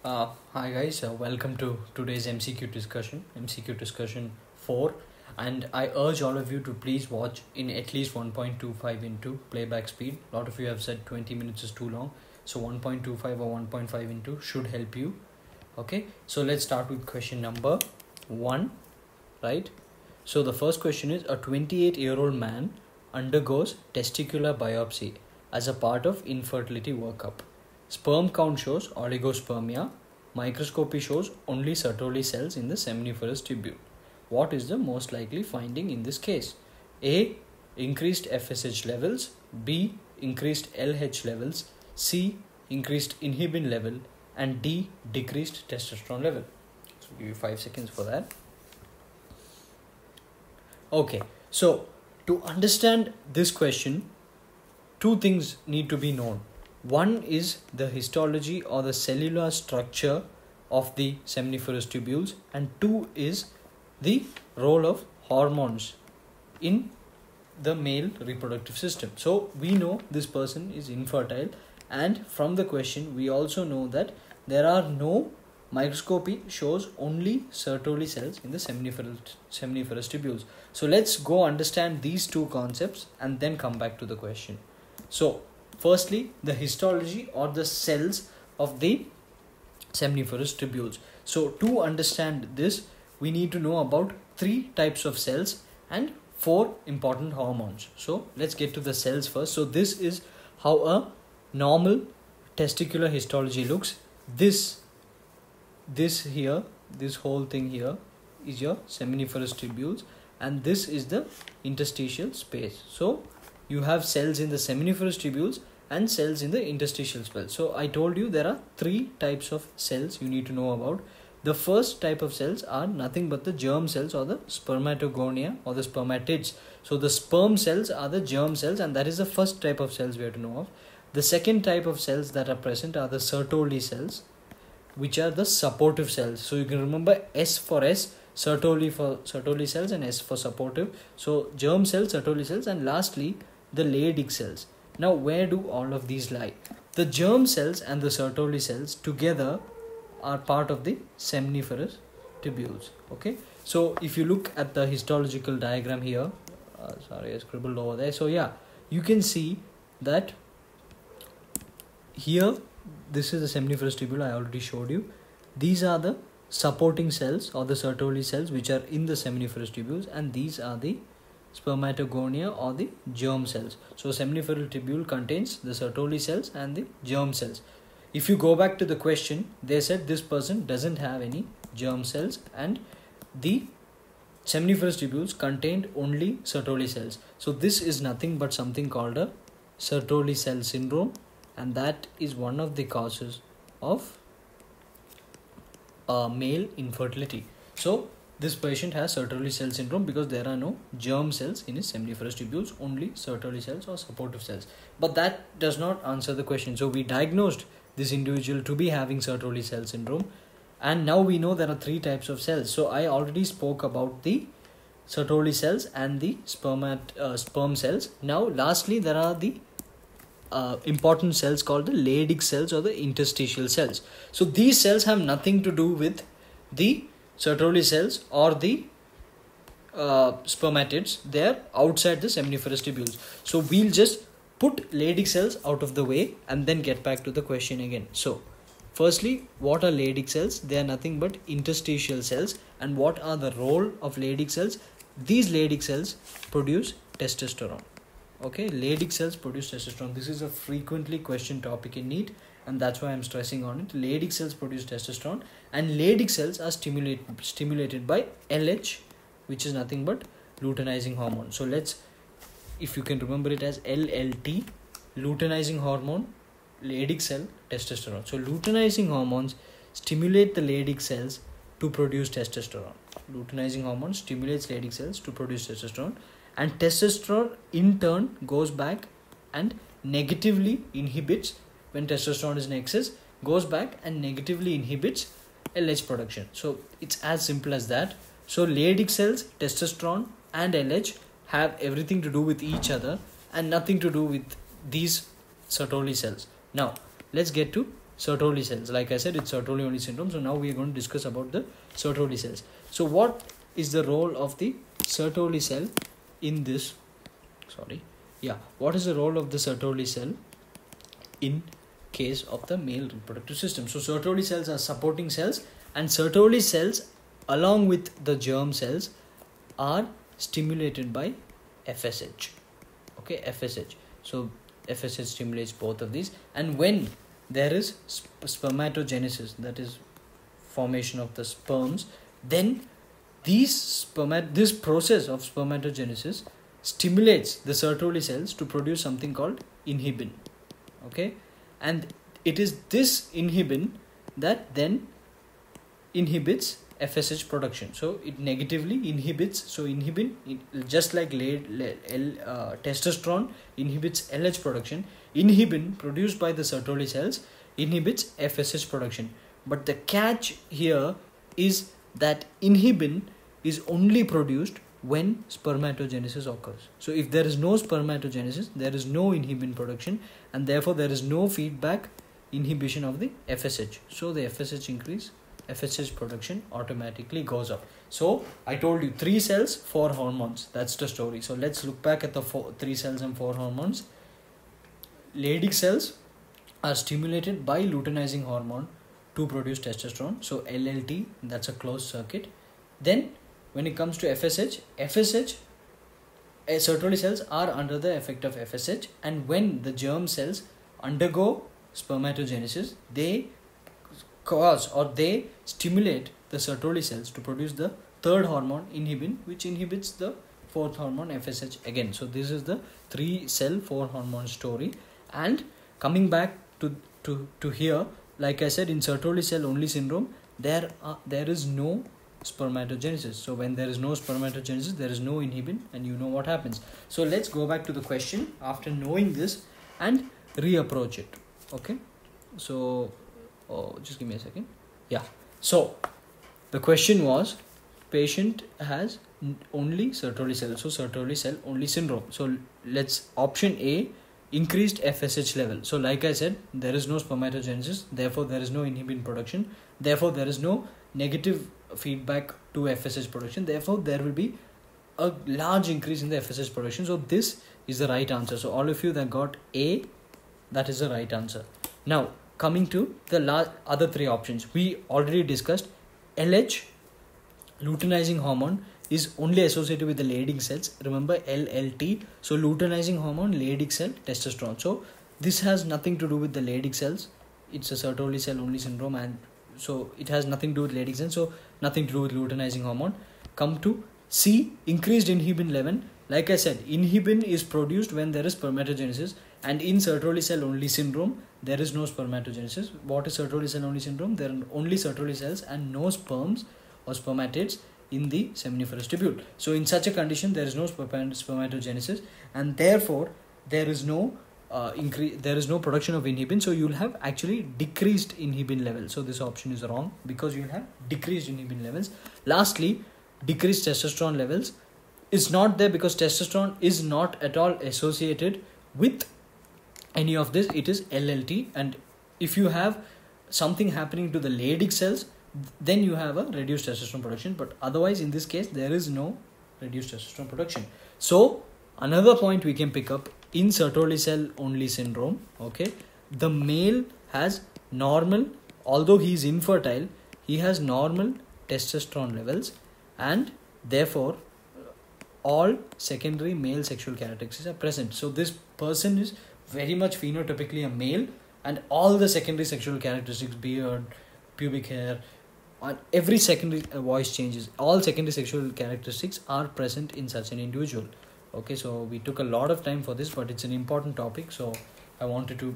Hi guys, welcome to today's MCQ discussion 4, and I urge all of you to please watch in at least 1.25 into playback speed. A lot of you have said 20 minutes is too long, so 1.25 or 1.5 into should help you. Okay, so let's start with question number 1, right? So the first question is, a 28-year-old man undergoes testicular biopsy as a part of infertility workup. Sperm count shows oligospermia. Microscopy shows only Sertoli cells in the seminiferous tubule. What is the most likely finding in this case? A. Increased FSH levels. B. Increased LH levels. C. Increased inhibin level. And D. Decreased testosterone level. So give you 5 seconds for that. Okay, so to understand this question, two things need to be known. One is the histology or the cellular structure of the seminiferous tubules, and two is the role of hormones in the male reproductive system. So we know this person is infertile, and from the question we also know that there are no microscopy shows only Sertoli cells in the seminiferous tubules. So let's go understand these two concepts and then come back to the question. So firstly, the histology or the cells of the seminiferous tubules. So to understand this, we need to know about 3 types of cells and 4 important hormones. So let's get to the cells first. So this is how a normal testicular histology looks. This whole thing here is your seminiferous tubules, and this is the interstitial space. So you have cells in the seminiferous tubules and cells in the interstitial space. So I told you there are 3 types of cells you need to know about. The first type of cells are nothing but the germ cells or the spermatogonia or the spermatids. So the sperm cells are the germ cells, and that is the first type of cells we have to know of. The second type of cells that are present are the Sertoli cells, which are the supportive cells. So you can remember S for S, Sertoli for Sertoli cells, and S for supportive. So germ cells, Sertoli cells, and lastly the Leydig cells. Now where do all of these lie? The germ cells and the Sertoli cells together are part of the seminiferous tubules. Okay, so if you look at the histological diagram here, sorry I scribbled over there. So yeah, you can see that here this is the seminiferous tubule I already showed you. These are the supporting cells or the Sertoli cells which are in the seminiferous tubules, and these are the spermatogonia or the germ cells. So seminiferous tubule contains the Sertoli cells and the germ cells. If you go back to the question, they said this person doesn't have any germ cells and the seminiferous tubules contained only Sertoli cells. So this is nothing but something called a Sertoli cell syndrome, and that is one of the causes of male infertility. So this patient has Sertoli cell syndrome because there are no germ cells in his seminiferous tubules, only Sertoli cells or supportive cells. But that does not answer the question. So we diagnosed this individual to be having Sertoli cell syndrome, and now we know there are 3 types of cells. So I already spoke about the Sertoli cells and the sperm cells. Now lastly there are the important cells called the Leydig cells or the interstitial cells. So these cells have nothing to do with the Sertoli cells or the spermatids. They are outside the seminiferous tubules. So we'll just put Leydig cells out of the way and then get back to the question again. So firstly, what are Leydig cells? They are nothing but interstitial cells. And what are the role of Leydig cells? These Leydig cells produce testosterone. Okay, Leydig cells produce testosterone. This is a frequently questioned topic in NEET, and that's why I'm stressing on it. Leydig cells produce testosterone, and Leydig cells are stimulated by LH, which is nothing but luteinizing hormone. So let's, if you can remember it as LLT, luteinizing hormone, Leydig cell, testosterone. So luteinizing hormones stimulate the Leydig cells to produce testosterone. Luteinizing hormone stimulates Leydig cells to produce testosterone, and testosterone in turn goes back and negatively inhibits, when testosterone is in excess, goes back and negatively inhibits LH production. So it's as simple as that. So Leydig cells, testosterone and LH have everything to do with each other and nothing to do with these Sertoli cells. Now let's get to Sertoli cells. Like I said, it's Sertoli only syndrome. So now we are going to discuss about the Sertoli cells. So what is the role of the Sertoli cell in this? What is the role of the Sertoli cell in case of the male reproductive system? So Sertoli cells are supporting cells, and Sertoli cells along with the germ cells are stimulated by FSH. Okay, FSH. So FSH stimulates both of these, and when there is spermatogenesis, that is formation of the sperms, then this process of spermatogenesis stimulates the Sertoli cells to produce something called inhibin. Okay, and it is this inhibin that then inhibits FSH production. So it negatively inhibits. So inhibin, just like testosterone inhibits LH production, inhibin produced by the Sertoli cells inhibits FSH production. But the catch here is that inhibin is only produced when spermatogenesis occurs. So if there is no spermatogenesis, there is no inhibin production, and therefore there is no feedback inhibition of the FSH. So the FSH production automatically goes up. So I told you 3 cells, 4 hormones. That's the story. So let's look back at the 3 cells and 4 hormones. Leydig cells are stimulated by luteinizing hormone to produce testosterone. So LLT, that's a closed circuit. Then when it comes to FSH, Sertoli cells are under the effect of FSH, and when the germ cells undergo spermatogenesis, they stimulate the Sertoli cells to produce the third hormone inhibin, which inhibits the fourth hormone FSH again. So this is the 3 cell 4 hormone story. And coming back to here, like I said, in Sertoli cell only syndrome, there is no spermatogenesis. So when there is no spermatogenesis, there is no inhibin, and you know what happens. So let's go back to the question after knowing this and reapproach it. Okay, so just give me a second. So the question was, patient has only Sertoli cell, so Sertoli cell only syndrome. So let's option A, increased FSH level. So like I said, there is no spermatogenesis, therefore there is no inhibin production, therefore there is no negative feedback to FSH production, therefore there will be a large increase in the FSH production. So this is the right answer. So all of you that got A, that is the right answer. Now coming to the other 3 options, we already discussed LH, luteinizing hormone, is only associated with the Leydig cells. Remember LLT, so luteinizing hormone, Leydig cell, testosterone. So this has nothing to do with the Leydig cells. It's a Sertoli cell only syndrome, and so it has nothing to do with Leydig cells, so nothing to do with luteinizing hormone. Come to C, increased inhibin level. Like I said, inhibin is produced when there is spermatogenesis, and in Sertoli cell only syndrome, there is no spermatogenesis. What is Sertoli cell only syndrome? There are only Sertoli cells and no sperms or spermatids in the seminiferous tubule. So in such a condition, there is no spermatogenesis, and therefore there is no production of inhibin. So you will have actually decreased inhibin level. So this option is wrong because you will have decreased inhibin levels. Lastly, decreased testosterone levels is not there because testosterone is not at all associated with any of this. It is LLT, and if you have something happening to the Leydig cells, then you have a reduced testosterone production, but otherwise in this case there is no reduced testosterone production. So another point we can pick up, in Sertoli cell only syndrome, okay, the male has normal, although he is infertile, he has normal testosterone levels, and therefore all secondary male sexual characteristics are present. So this person is very much phenotypically a male, and all the secondary sexual characteristics, beard, pubic hair, on every secondary voice changes, all secondary sexual characteristics are present in such an individual. Okay, so we took a lot of time for this, but it's an important topic, so I wanted to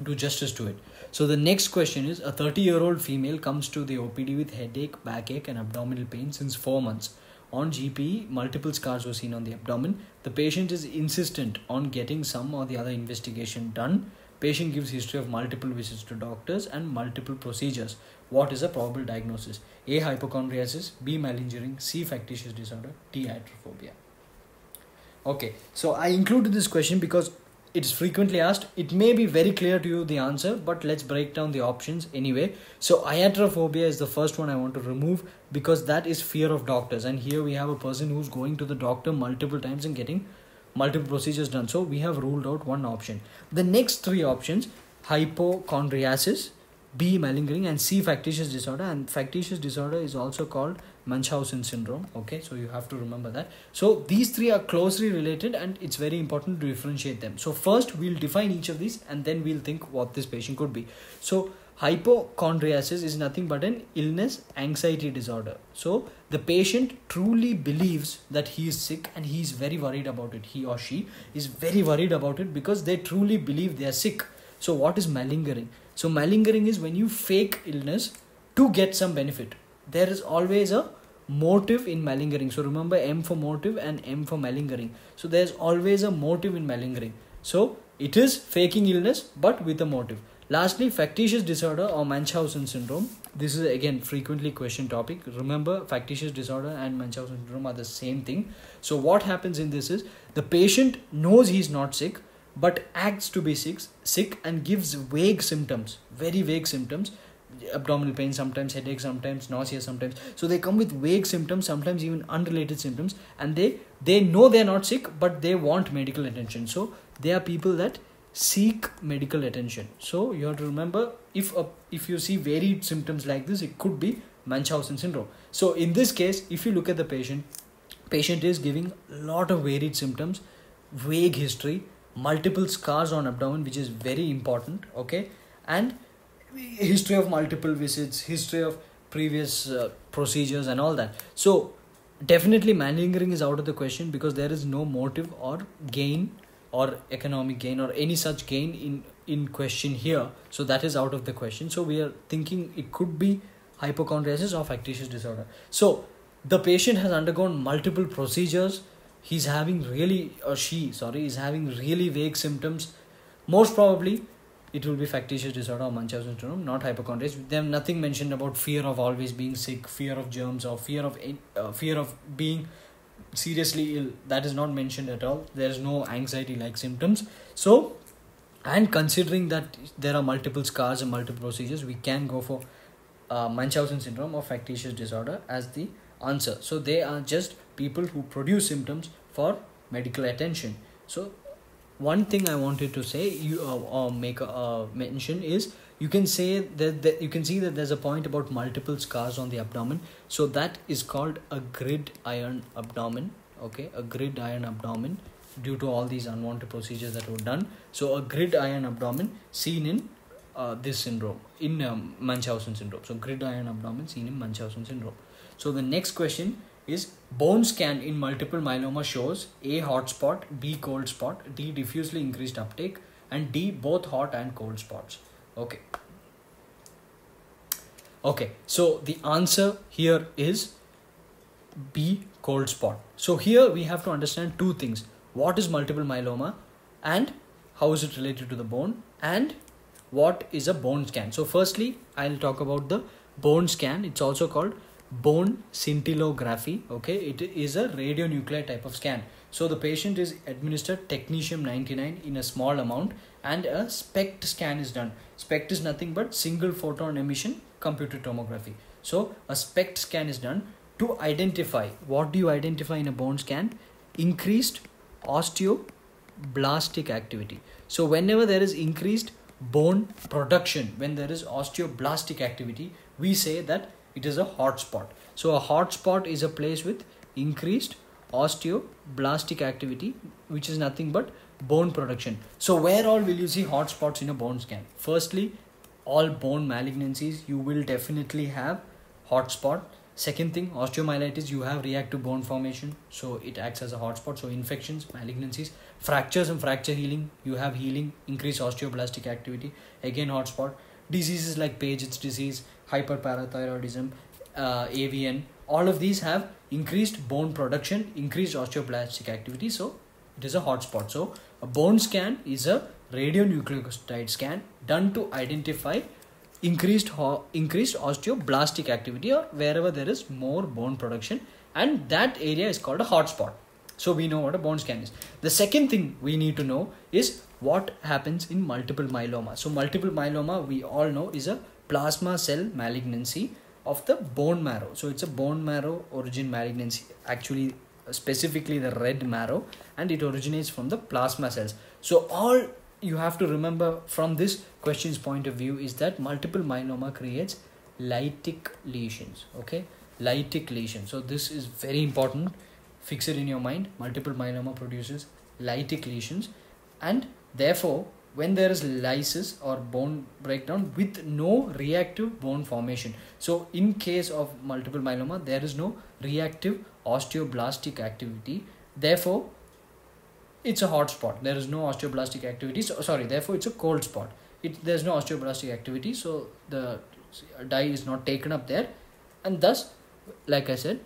do justice to it. So the next question is, a 30-year-old female comes to the OPD with headache, backache and abdominal pain since 4 months. On GP, multiple scars were seen on the abdomen. The patient is insistent on getting some or the other investigation done. Patient gives history of multiple visits to doctors and multiple procedures. What is a probable diagnosis? A. Hypochondriasis, B. Malingering, C. Factitious disorder, D. Iatrophobia. Okay, so I included this question because it's frequently asked. It may be very clear to you the answer, but let's break down the options anyway. So iatrophobia is the first one I want to remove, because that is fear of doctors. And here we have a person who's going to the doctor multiple times and getting multiple procedures done. So we have ruled out one option. The next three options: hypochondriasis, B, malingering, and C, factitious disorder. And factitious disorder is also called Munchausen syndrome. Okay, so you have to remember that. So these three are closely related, and it's very important to differentiate them. So first we'll define each of these, and then we'll think what this patient could be. So hypochondriasis is nothing but an illness anxiety disorder. So the patient truly believes that he is sick, and he is very worried about it. He or she is very worried about it because they truly believe they are sick. So what is malingering? So malingering is when you fake illness to get some benefit. There is always a motive in malingering. So remember, M for motive and M for malingering. So there's always a motive in malingering. So it is faking illness but with a motive. Lastly, factitious disorder or Munchausen syndrome. This is again frequently questioned topic. Remember, factitious disorder and Munchausen syndrome are the same thing. So what happens in this is the patient knows he's not sick but acts to be sick and gives vague symptoms, very vague symptoms. Abdominal pain, sometimes headache, sometimes nausea, sometimes. So they come with vague symptoms, sometimes even unrelated symptoms, and they know they're not sick but they want medical attention. So they are people that seek medical attention. So you have to remember, if you see varied symptoms like this, it could be Munchausen syndrome. So in this case, if you look at the patient is giving a lot of varied symptoms, vague history, multiple scars on abdomen, which is very important, okay, and history of multiple visits, history of previous procedures and all that. So definitely malingering is out of the question, because there is no motive or gain or economic gain or any such gain in question here. So that is out of the question. So we are thinking it could be hypochondriasis or factitious disorder. So the patient has undergone multiple procedures. Is having really vague symptoms. Most probably it will be factitious disorder or Munchausen syndrome, not hypochondriasis. They have nothing mentioned about fear of always being sick, fear of germs, or fear of being seriously ill. That is not mentioned at all. There is no anxiety like symptoms. So, and considering that there are multiple scars and multiple procedures, we can go for Munchausen syndrome or factitious disorder as the answer. So they are just people who produce symptoms for medical attention. So one thing I wanted to say, or make a mention, is you can say that you can see that there's a point about multiple scars on the abdomen. So that is called a gridiron abdomen. Okay, a gridiron abdomen, due to all these unwanted procedures that were done. So a gridiron abdomen seen in this syndrome, in Munchausen syndrome. So gridiron abdomen seen in Munchausen syndrome. So the next question is, bone scan in multiple myeloma shows A, hot spot, B, cold spot, D, diffusely increased uptake, and D, both hot and cold spots. Okay, so the answer here is B, cold spot. So here we have to understand two things: what is multiple myeloma and how is it related to the bone, and what is a bone scan. So firstly, I'll talk about the bone scan. It's also called bone scintillography. Okay, it is a radionuclide type of scan. So the patient is administered technetium-99 in a small amount, and a SPECT scan is done. SPECT is nothing but single photon emission computed tomography. So a SPECT scan is done to identify, what do you identify in a bone scan? Increased osteoblastic activity. So whenever there is increased bone production, when there is osteoblastic activity, we say that it is a hot spot. So a hot spot is a place with increased osteoblastic activity, which is nothing but bone production. So where all will you see hot spots in a bone scan? Firstly, all bone malignancies, you will definitely have hot spot. Second thing, osteomyelitis, you have reactive bone formation, so it acts as a hot spot. So infections, malignancies, fractures and fracture healing, you have healing, increased osteoblastic activity, again hot spot. Diseases like Paget's disease, hyperparathyroidism, AVN, all of these have increased bone production, increased osteoblastic activity, so it is a hot spot. So a bone scan is a radionucleotide scan done to identify increased osteoblastic activity, or wherever there is more bone production, and that area is called a hot spot. So we know what a bone scan is. The second thing we need to know is what happens in multiple myeloma. So multiple myeloma, we all know, is a plasma cell malignancy of the bone marrow. So it's a bone marrow origin malignancy, actually specifically the red marrow, and it originates from the plasma cells. So all you have to remember from this question's point of view is that multiple myeloma creates lytic lesions. Okay, lytic lesions. So this is very important. Fix it in your mind. Multiple myeloma produces lytic lesions, and therefore when there is lysis or bone breakdown with no reactive bone formation. So in case of multiple myeloma, there is no reactive osteoblastic activity. Therefore, it's a hot spot. There is no osteoblastic activity. So, sorry, therefore it's a cold spot. There's no osteoblastic activity. So the dye is not taken up there. And thus, like I said,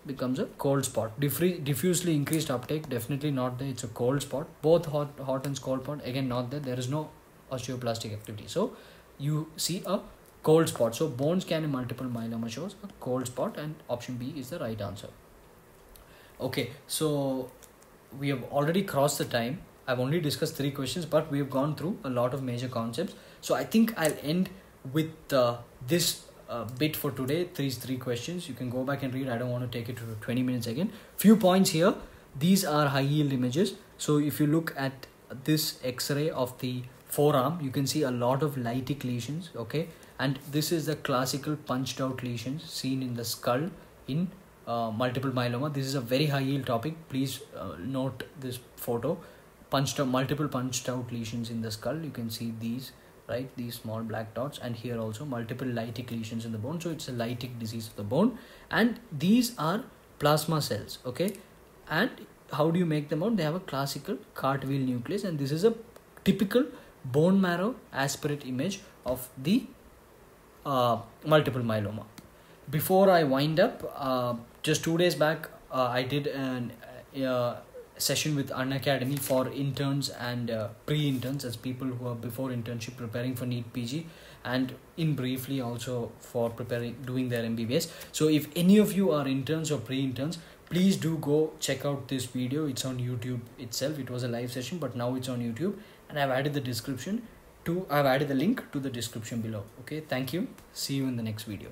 becomes a cold spot. Diffusely increased uptake, definitely not there. It's a cold spot. Both hot and cold spot, again not there. There is no osteoblastic activity. So you see a cold spot. So bone scan in multiple myeloma shows a cold spot, and option B is the right answer. Okay, so we have already crossed the time. I've only discussed 3 questions, but we have gone through a lot of major concepts. So I think I'll end with this bit for today. These 3 questions. You can go back and read. I don't want to take it to 20 minutes again. Few points here. These are high yield images. So if you look at this X-ray of the forearm, you can see a lot of lytic lesions. Okay, and this is the classical punched out lesions seen in the skull in multiple myeloma. This is a very high yield topic. Please note this photo. Multiple punched out lesions in the skull. You can see these, right? These small black dots, and here also multiple lytic lesions in the bone. So it's a lytic disease of the bone, and these are plasma cells. Okay, and how do you make them out? They have a classical cartwheel nucleus, and this is a typical bone marrow aspirate image of the multiple myeloma. Before I wind up, just 2 days back, I did an session with UnAcademy for interns and pre-interns, as people who are before internship preparing for NEET PG, and in briefly also for doing their MBBS. So if any of you are interns or pre-interns, please do go check out this video. It's on YouTube itself. It was a live session, but now it's on YouTube, and I've added the link to the description below. Okay, thank you. See you in the next video.